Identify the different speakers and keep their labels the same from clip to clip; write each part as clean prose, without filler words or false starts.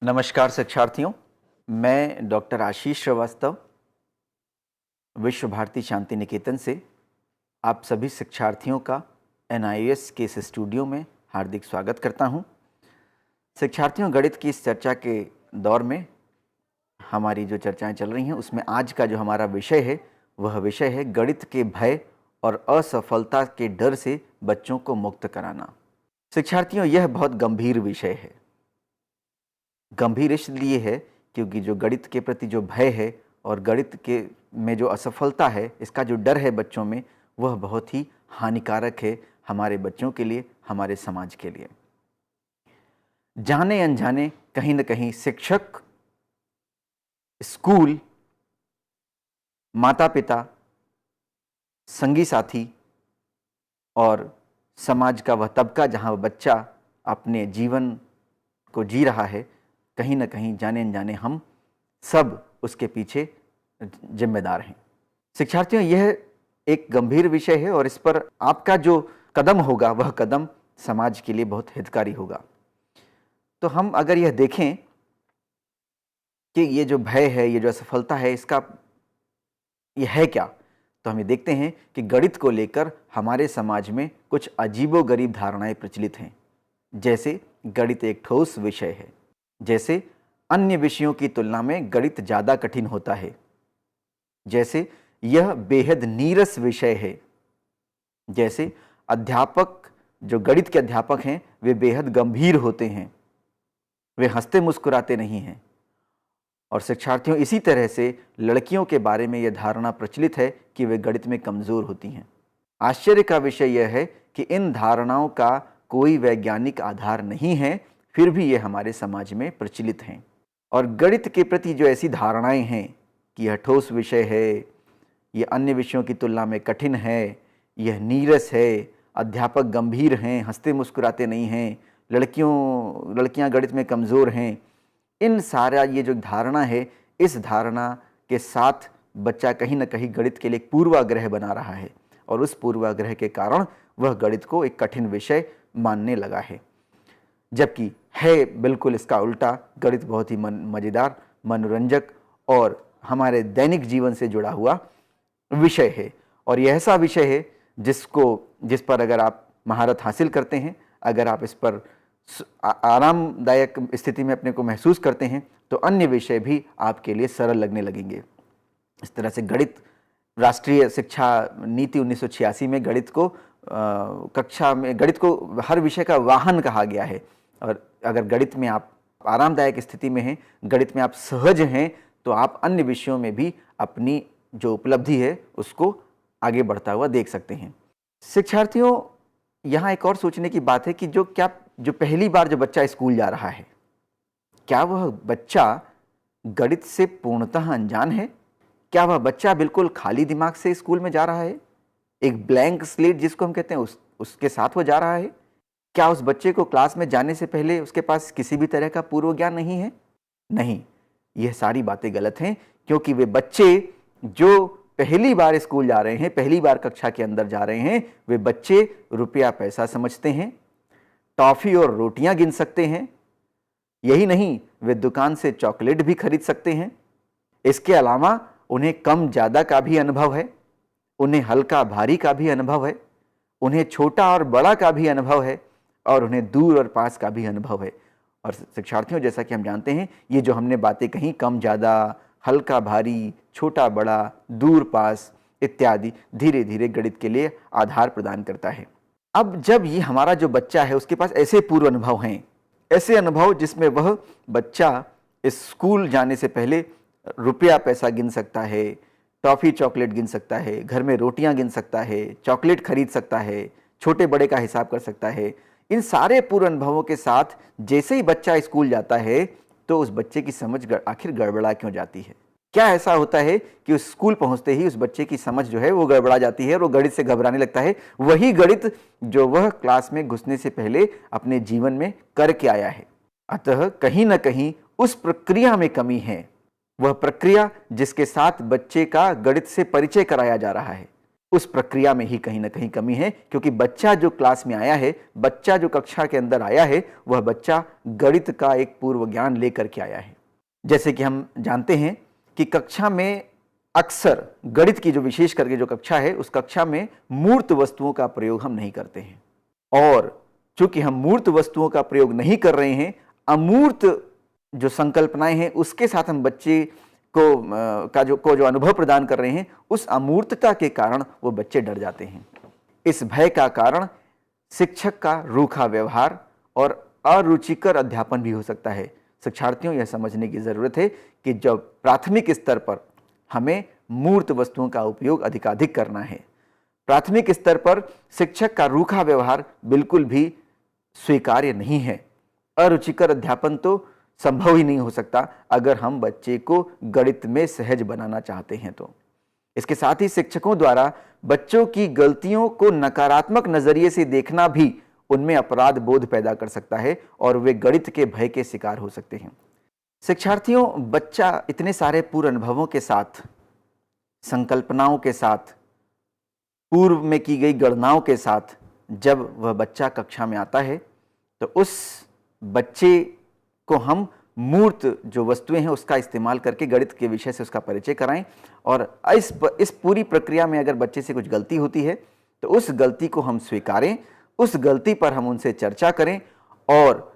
Speaker 1: नमस्कार शिक्षार्थियों, मैं डॉक्टर आशीष श्रीवास्तव विश्व भारती शांति निकेतन से आप सभी शिक्षार्थियों का एनआईएस के इस स्टूडियो में हार्दिक स्वागत करता हूं। शिक्षार्थियों, गणित की इस चर्चा के दौर में हमारी जो चर्चाएं चल रही हैं उसमें आज का जो हमारा विषय है वह विषय है गणित के भय और असफलता के डर से बच्चों को मुक्त कराना। शिक्षार्थियों, यह बहुत गंभीर विषय है। गंभीर इसलिए है क्योंकि जो गणित के प्रति जो भय है और गणित के में जो असफलता है, इसका जो डर है बच्चों में, वह बहुत ही हानिकारक है हमारे बच्चों के लिए, हमारे समाज के लिए। जाने अनजाने कहीं न कहीं शिक्षक, स्कूल, माता पिता, संगी साथी और समाज का वह तबका जहाँ बच्चा अपने जीवन को जी रहा है, कहीं ना कहीं जाने अनजाने हम सब उसके पीछे जिम्मेदार हैं। शिक्षार्थियों, यह एक गंभीर विषय है और इस पर आपका जो कदम होगा वह कदम समाज के लिए बहुत हितकारी होगा। तो हम अगर यह देखें कि ये जो भय है, ये जो असफलता है, इसका ये है क्या, तो हम ये देखते हैं कि गणित को लेकर हमारे समाज में कुछ अजीबोगरीब धारणाएं प्रचलित हैं। जैसे गणित एक ठोस विषय है, जैसे अन्य विषयों की तुलना में गणित ज़्यादा कठिन होता है, जैसे यह बेहद नीरस विषय है, जैसे अध्यापक, जो गणित के अध्यापक हैं, वे बेहद गंभीर होते हैं, वे हंसते मुस्कुराते नहीं हैं। और शिक्षार्थियों, इसी तरह से लड़कियों के बारे में यह धारणा प्रचलित है कि वे गणित में कमज़ोर होती हैं। आश्चर्य का विषय यह है कि इन धारणाओं का कोई वैज्ञानिक आधार नहीं है, फिर भी ये हमारे समाज में प्रचलित हैं। और गणित के प्रति जो ऐसी धारणाएं हैं कि यह ठोस विषय है, यह अन्य विषयों की तुलना में कठिन है, यह नीरस है, अध्यापक गंभीर हैं, हंसते मुस्कुराते नहीं हैं, लड़कियां गणित में कमज़ोर हैं, इन सारा ये जो धारणा है, इस धारणा के साथ बच्चा कहीं ना कहीं गणित के लिए एक पूर्वाग्रह बना रहा है और उस पूर्वाग्रह के कारण वह गणित को एक कठिन विषय मानने लगा है। जबकि है बिल्कुल इसका उल्टा, गणित बहुत ही मज़ेदार, मनोरंजक और हमारे दैनिक जीवन से जुड़ा हुआ विषय है। और यह ऐसा विषय है जिस पर अगर आप महारत हासिल करते हैं, अगर आप इस पर आरामदायक स्थिति में अपने को महसूस करते हैं, तो अन्य विषय भी आपके लिए सरल लगने लगेंगे। इस तरह से गणित, राष्ट्रीय शिक्षा नीति 1986 में गणित को कक्षा में गणित को हर विषय का वाहन कहा गया है। और अगर गणित में आप आरामदायक स्थिति में हैं, गणित में आप सहज हैं, तो आप अन्य विषयों में भी अपनी जो उपलब्धि है उसको आगे बढ़ता हुआ देख सकते हैं। शिक्षार्थियों, यहाँ एक और सोचने की बात है कि जो पहली बार जो बच्चा स्कूल जा रहा है, क्या वह बच्चा गणित से पूर्णतः अनजान है? क्या वह बच्चा बिल्कुल खाली दिमाग से स्कूल में जा रहा है? एक ब्लैंक स्लेट जिसको हम कहते हैं उसके साथ वो जा रहा है? क्या उस बच्चे को क्लास में जाने से पहले उसके पास किसी भी तरह का पूर्व ज्ञान नहीं है? नहीं, यह सारी बातें गलत हैं, क्योंकि वे बच्चे जो पहली बार स्कूल जा रहे हैं, पहली बार कक्षा के अंदर जा रहे हैं, वे बच्चे रुपया पैसा समझते हैं, टॉफ़ी और रोटियां गिन सकते हैं। यही नहीं, वे दुकान से चॉकलेट भी खरीद सकते हैं। इसके अलावा उन्हें कम ज़्यादा का भी अनुभव है, उन्हें हल्का भारी का भी अनुभव है, उन्हें छोटा और बड़ा का भी अनुभव है, और उन्हें दूर और पास का भी अनुभव है। और शिक्षार्थियों, जैसा कि हम जानते हैं, ये जो हमने बातें कहीं, कम ज़्यादा, हल्का भारी, छोटा बड़ा, दूर पास इत्यादि, धीरे धीरे गणित के लिए आधार प्रदान करता है। अब जब ये हमारा जो बच्चा है उसके पास ऐसे पूर्व अनुभव हैं, ऐसे अनुभव जिसमें वह बच्चा स्कूल जाने से पहले रुपया पैसा गिन सकता है, टॉफ़ी चॉकलेट गिन सकता है, घर में रोटियां गिन सकता है, चॉकलेट खरीद सकता है, छोटे बड़े का हिसाब कर सकता है, इन सारे पूर्व अनुभवों के साथ जैसे ही बच्चा स्कूल जाता है तो उस बच्चे की समझ आखिर गड़बड़ा क्यों जाती है? क्या ऐसा होता है कि उस स्कूल पहुंचते ही उस बच्चे की समझ जो है वो गड़बड़ा जाती है और वो गणित से घबराने लगता है, वही गणित जो वह क्लास में घुसने से पहले अपने जीवन में करके आया है। अतः कहीं ना कहीं उस प्रक्रिया में कमी है, वह प्रक्रिया जिसके साथ बच्चे का गणित से परिचय कराया जा रहा है। उस प्रक्रिया में ही कहीं ना कहीं कमी है, क्योंकि बच्चा जो क्लास में आया है, बच्चा जो कक्षा के अंदर आया है, वह बच्चा गणित का एक पूर्व ज्ञान लेकर के आया है। जैसे कि हम जानते हैं कि कक्षा में अक्सर गणित की जो विशेष करके जो कक्षा है, उस कक्षा में मूर्त वस्तुओं का प्रयोग हम नहीं करते हैं, और चूंकि हम मूर्त वस्तुओं का प्रयोग नहीं कर रहे हैं, अमूर्त जो संकल्पनाएं हैं उसके साथ हम बच्चे को जो अनुभव प्रदान कर रहे हैं, उस अमूर्तता के कारण वो बच्चे डर जाते हैं। इस भय का कारण शिक्षक का रूखा व्यवहार और अरुचिकर अध्यापन भी हो सकता है। शिक्षार्थियों, यह समझने की जरूरत है कि जब प्राथमिक स्तर पर हमें मूर्त वस्तुओं का उपयोग अधिकाधिक करना है, प्राथमिक स्तर पर शिक्षक का रूखा व्यवहार बिल्कुल भी स्वीकार्य नहीं है। अरुचिकर अध्यापन तो संभव ही नहीं हो सकता अगर हम बच्चे को गणित में सहज बनाना चाहते हैं तो। इसके साथ ही शिक्षकों द्वारा बच्चों की गलतियों को नकारात्मक नजरिए से देखना भी उनमें अपराध बोध पैदा कर सकता है और वे गणित के भय के शिकार हो सकते हैं। शिक्षार्थियों, बच्चा इतने सारे पूर्व अनुभवों के साथ, संकल्पनाओं के साथ, पूर्व में की गई गणनाओं के साथ जब वह बच्चा कक्षा में आता है, तो उस बच्चे को हम मूर्त जो वस्तुएं हैं उसका इस्तेमाल करके गणित के विषय से उसका परिचय कराएं, और इस पूरी प्रक्रिया में अगर बच्चे से कुछ गलती होती है तो उस गलती को हम स्वीकारें, उस गलती पर हम उनसे चर्चा करें, और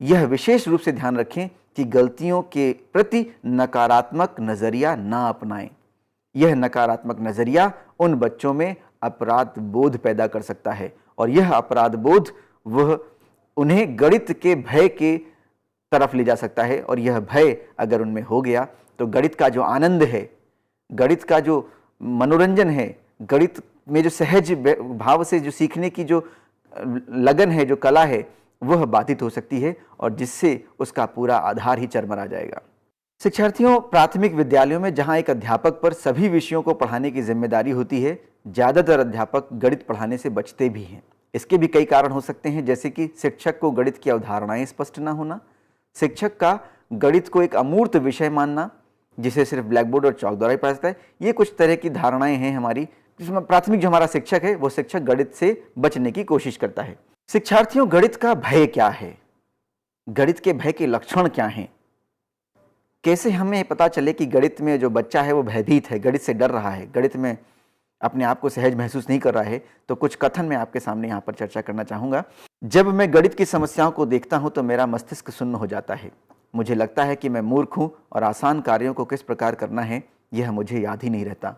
Speaker 1: यह विशेष रूप से ध्यान रखें कि गलतियों के प्रति नकारात्मक नजरिया ना अपनाएं। यह नकारात्मक नजरिया उन बच्चों में अपराध बोध पैदा कर सकता है, और यह अपराध बोध वह उन्हें गणित के भय के तरफ ले जा सकता है, और यह भय अगर उनमें हो गया तो गणित का जो आनंद है, गणित का जो मनोरंजन है, गणित में जो सहज भाव से जो सीखने की जो लगन है, जो कला है, वह बाधित हो सकती है, और जिससे उसका पूरा आधार ही चरमरा जाएगा। शिक्षार्थियों, प्राथमिक विद्यालयों में जहां एक अध्यापक पर सभी विषयों को पढ़ाने की जिम्मेदारी होती है, ज्यादातर अध्यापक गणित पढ़ाने से बचते भी हैं। इसके भी कई कारण हो सकते हैं, जैसे कि शिक्षक को गणित की अवधारणाएं स्पष्ट न होना, शिक्षक का गणित को एक अमूर्त विषय मानना जिसे सिर्फ ब्लैक बोर्ड और चौक द्वारा ही पढ़ा जाता है। ये कुछ तरह की धारणाएं हैं हमारी, जिसमें प्राथमिक जो हमारा शिक्षक है वो शिक्षक गणित से बचने की कोशिश करता है। शिक्षार्थियों, गणित का भय क्या है? गणित के भय के लक्षण क्या हैं? कैसे हमें पता चले कि गणित में जो बच्चा है वो भयभीत है, गणित से डर रहा है, गणित में अपने आप को सहज महसूस नहीं कर रहा है? तो कुछ कथन मैं आपके सामने यहाँ पर चर्चा करना चाहूँगा। जब मैं गणित की समस्याओं को देखता हूँ तो मेरा मस्तिष्क सुन्न हो जाता है। मुझे लगता है कि मैं मूर्ख हूँ और आसान कार्यों को किस प्रकार करना है यह मुझे याद ही नहीं रहता।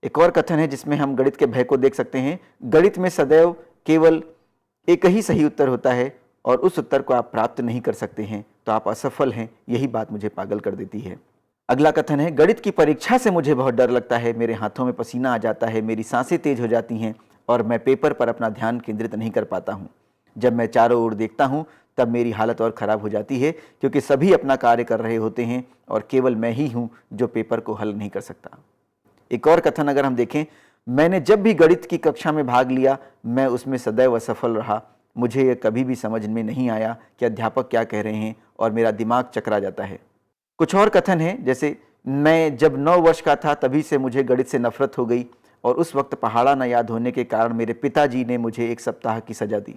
Speaker 1: एक और कथन है जिसमें हम गणित के भय को देख सकते हैं। गणित में सदैव केवल एक ही सही उत्तर होता है और उस उत्तर को आप प्राप्त नहीं कर सकते हैं तो आप असफल हैं, यही बात मुझे पागल कर देती है। अगला कथन है, गणित की परीक्षा से मुझे बहुत डर लगता है, मेरे हाथों में पसीना आ जाता है, मेरी सांसें तेज हो जाती हैं और मैं पेपर पर अपना ध्यान केंद्रित नहीं कर पाता हूँ। जब मैं चारों ओर देखता हूँ तब मेरी हालत और ख़राब हो जाती है, क्योंकि सभी अपना कार्य कर रहे होते हैं और केवल मैं ही हूँ जो पेपर को हल नहीं कर सकता। एक और कथन अगर हम देखें, मैंने जब भी गणित की कक्षा में भाग लिया मैं उसमें सदैव असफल रहा। मुझे यह कभी भी समझ में नहीं आया कि अध्यापक क्या कह रहे हैं और मेरा दिमाग चकरा जाता है। कुछ और कथन है, जैसे मैं जब 9 वर्ष का था तभी से मुझे गणित से नफरत हो गई और उस वक्त पहाड़ा न याद होने के कारण मेरे पिताजी ने मुझे 1 सप्ताह की सजा दी।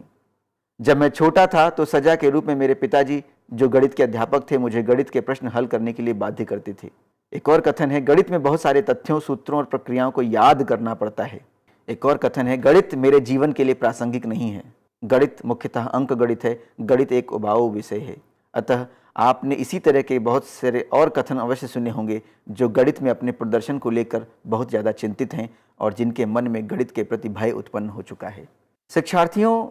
Speaker 1: जब मैं छोटा था तो सजा के रूप में मेरे पिताजी जो गणित के अध्यापक थे मुझे गणित के प्रश्न हल करने के लिए बाध्य करते थे। एक और कथन है, गणित में बहुत सारे तथ्यों, सूत्रों और प्रक्रियाओं को याद करना पड़ता है। एक और कथन है, गणित मेरे जीवन के लिए प्रासंगिक नहीं है। गणित मुख्यतः अंक गणित है, गणित एक उबाऊ विषय है। अतः आपने इसी तरह के बहुत सारे और कथन अवश्य सुने होंगे जो गणित में अपने प्रदर्शन को लेकर बहुत ज़्यादा चिंतित हैं और जिनके मन में गणित के प्रति भय उत्पन्न हो चुका है। शिक्षार्थियों,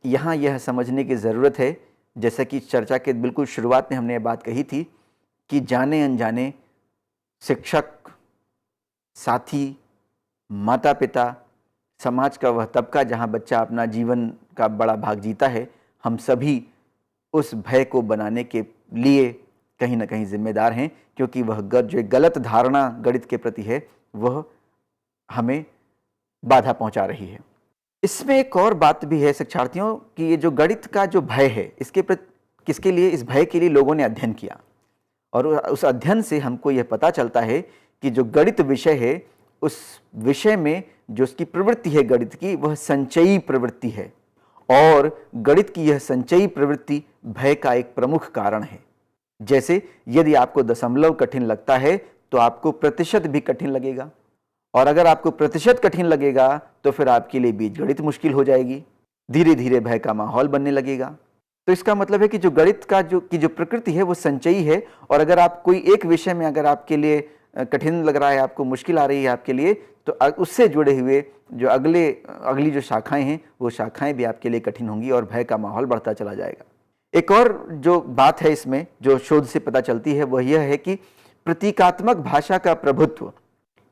Speaker 1: यहाँ यह समझने की ज़रूरत है, जैसा कि चर्चा के बिल्कुल शुरुआत में हमने ये बात कही थी कि जाने अनजाने शिक्षक, साथी, माता पिता, समाज का वह तबका जहाँ बच्चा अपना जीवन का बड़ा भाग जीता है, हम सभी उस भय को बनाने के लिए कहीं ना कहीं जिम्मेदार हैं, क्योंकि वह जो गलत धारणा गणित के प्रति है वह हमें बाधा पहुंचा रही है। इसमें एक और बात भी है शिक्षार्थियों कि ये जो गणित का जो भय है इसके प्रति किसके लिए, इस भय के लिए लोगों ने अध्ययन किया और उस अध्ययन से हमको यह पता चलता है कि जो गणित विषय है उस विषय में जो उसकी प्रवृत्ति है गणित की, वह संचयी प्रवृत्ति है और गणित की यह संचयी प्रवृत्ति भय का एक प्रमुख कारण है। जैसे यदि आपको दशमलव कठिन लगता है तो आपको प्रतिशत भी कठिन लगेगा, और अगर आपको प्रतिशत कठिन लगेगा तो फिर आपके लिए बीजगणित मुश्किल हो जाएगी, धीरे धीरे भय का माहौल बनने लगेगा। तो इसका मतलब है कि जो गणित का जो प्रकृति है वो संचयी है, और अगर आप कोई एक विषय में अगर आपके लिए कठिन लग रहा है, आपको मुश्किल आ रही है आपके लिए, तो उससे जुड़े हुए जो अगली जो शाखाएं हैं वो शाखाएं भी आपके लिए कठिन होंगी और भय का माहौल बढ़ता चला जाएगा। एक और जो बात है इसमें जो शोध से पता चलती है वह यह है कि प्रतीकात्मक भाषा का प्रभुत्व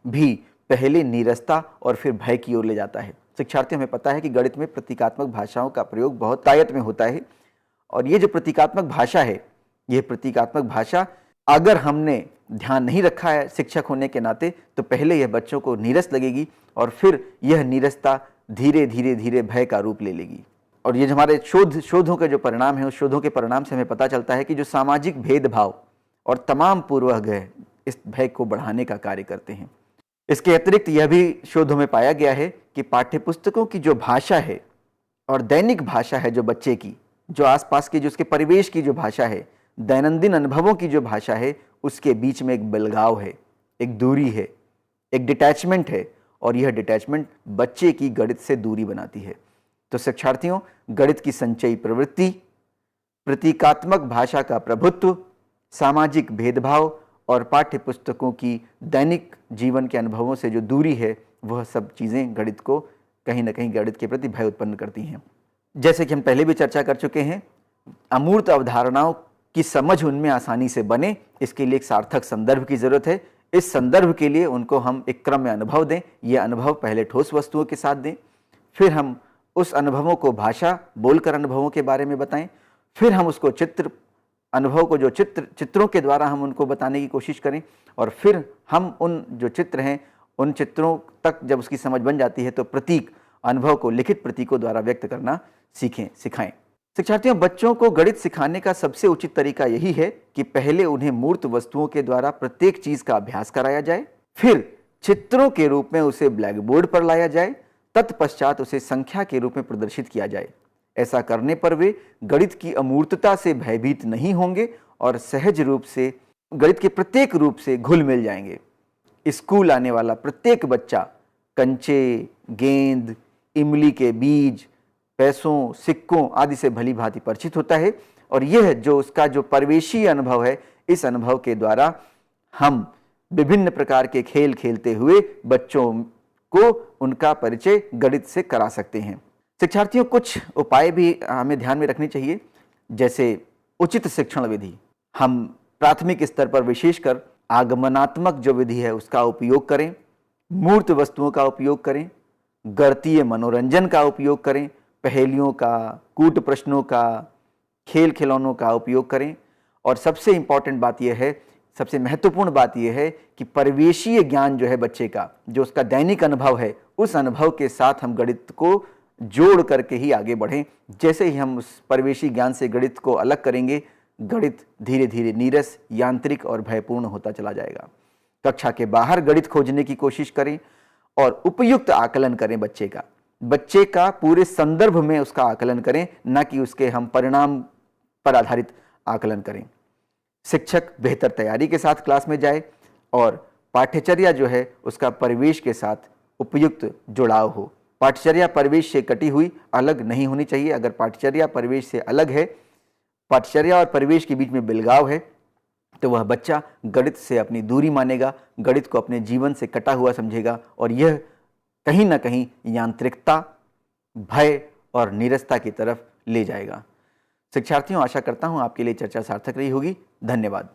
Speaker 1: भी पहले नीरसता और फिर भय की ओर ले जाता है। शिक्षार्थियों, हमें पता है कि गणित में प्रतीकात्मक भाषाओं का प्रयोग बहुत तायत में होता है, और ये जो प्रतीकात्मक भाषा है, यह प्रतीकात्मक भाषा अगर हमने ध्यान नहीं रखा है शिक्षक होने के नाते, तो पहले यह बच्चों को नीरस लगेगी और फिर यह नीरसता धीरे धीरे धीरे भय का रूप ले लेगी। और ये जो हमारे शोधों के जो परिणाम है, उस शोधों के परिणाम से हमें पता चलता है कि जो सामाजिक भेदभाव और तमाम पूर्वाग्रह इस भय को बढ़ाने का कार्य करते हैं। इसके अतिरिक्त यह भी शोधों में पाया गया है कि पाठ्यपुस्तकों की जो भाषा है और दैनिक भाषा है जो बच्चे की, जो आसपास की जो उसके परिवेश की जो भाषा है, दैनंदिन अनुभवों की जो भाषा है, उसके बीच में एक बिलगाव है, एक दूरी है, एक डिटैचमेंट है, और यह डिटैचमेंट बच्चे की गणित से दूरी बनाती है। तो शिक्षार्थियों, गणित की संचयी प्रवृत्ति, प्रतीकात्मक भाषा का प्रभुत्व, सामाजिक भेदभाव और पाठ्य पुस्तकों की दैनिक जीवन के अनुभवों से जो दूरी है, वह सब चीज़ें गणित को कहीं ना कहीं गणित के प्रति भय उत्पन्न करती हैं। जैसे कि हम पहले भी चर्चा कर चुके हैं, अमूर्त अवधारणाओं की समझ उनमें आसानी से बने, इसके लिए एक सार्थक संदर्भ की जरूरत है। इस संदर्भ के लिए उनको हम एक क्रम में अनुभव दें। ये अनुभव पहले ठोस वस्तुओं के साथ दें, फिर हम उस अनुभवों को भाषा बोलकर अनुभवों के बारे में बताएं, फिर हम उसको अनुभव को जो चित्रों के द्वारा हम उनको बताने की कोशिश करें, और फिर हम उन जो चित्र हैं उन चित्रों तक जब उसकी समझ बन जाती है तो प्रतीक अनुभव को लिखित प्रतीकों द्वारा व्यक्त करना सिखाएं। शिक्षार्थियों, बच्चों को गणित सिखाने का सबसे उचित तरीका यही है कि पहले उन्हें मूर्त वस्तुओं के द्वारा प्रत्येक चीज का अभ्यास कराया जाए, फिर चित्रों के रूप में उसे ब्लैक बोर्ड पर लाया जाए, तत्पश्चात उसे संख्या के रूप में प्रदर्शित किया जाए। ऐसा करने पर वे गणित की अमूर्तता से भयभीत नहीं होंगे और सहज रूप से गणित के प्रत्येक रूप से घुल मिल जाएंगे। स्कूल आने वाला प्रत्येक बच्चा कंचे, गेंद, इमली के बीज, पैसों, सिक्कों आदि से भली भांति परिचित होता है, और यह जो उसका जो परिवेशी अनुभव है, इस अनुभव के द्वारा हम विभिन्न प्रकार के खेल खेलते हुए बच्चों को उनका परिचय गणित से करा सकते हैं। शिक्षार्थियों, कुछ उपाय भी हमें ध्यान में रखने चाहिए, जैसे उचित शिक्षण विधि। हम प्राथमिक स्तर पर विशेषकर आगमनात्मक जो विधि है उसका उपयोग करें, मूर्त वस्तुओं का उपयोग करें, गणितीय मनोरंजन का उपयोग करें, पहेलियों का, कूट प्रश्नों का, खेल खिलौनों का उपयोग करें, और सबसे इंपॉर्टेंट बात यह है, सबसे महत्वपूर्ण बात यह है कि परिवेशीय ज्ञान जो है बच्चे का, जो उसका दैनिक अनुभव है, उस अनुभव के साथ हम गणित को जोड़ करके ही आगे बढ़ें। जैसे ही हम उस परिवेशी ज्ञान से गणित को अलग करेंगे, गणित धीरे धीरे नीरस, यांत्रिक और भयपूर्ण होता चला जाएगा। कक्षा के बाहर गणित खोजने की कोशिश करें और उपयुक्त आकलन करें बच्चे का पूरे संदर्भ में उसका आकलन करें, न कि उसके हम परिणाम पर आधारित आकलन करें। शिक्षक बेहतर तैयारी के साथ क्लास में जाए और पाठ्यचर्या जो है उसका परिवेश के साथ उपयुक्त जुड़ाव हो। पाठ्यचर्या परिवेश से कटी हुई अलग नहीं होनी चाहिए। अगर पाठ्यचर्या परिवेश से अलग है, पाठ्यचर्या और परिवेश के बीच में बिलगाव है, तो वह बच्चा गणित से अपनी दूरी मानेगा, गणित को अपने जीवन से कटा हुआ समझेगा, और यह कहीं ना कहीं यांत्रिकता, भय और नीरसता की तरफ ले जाएगा। शिक्षार्थियों, आशा करता हूं आपके लिए चर्चा सार्थक रही होगी। धन्यवाद।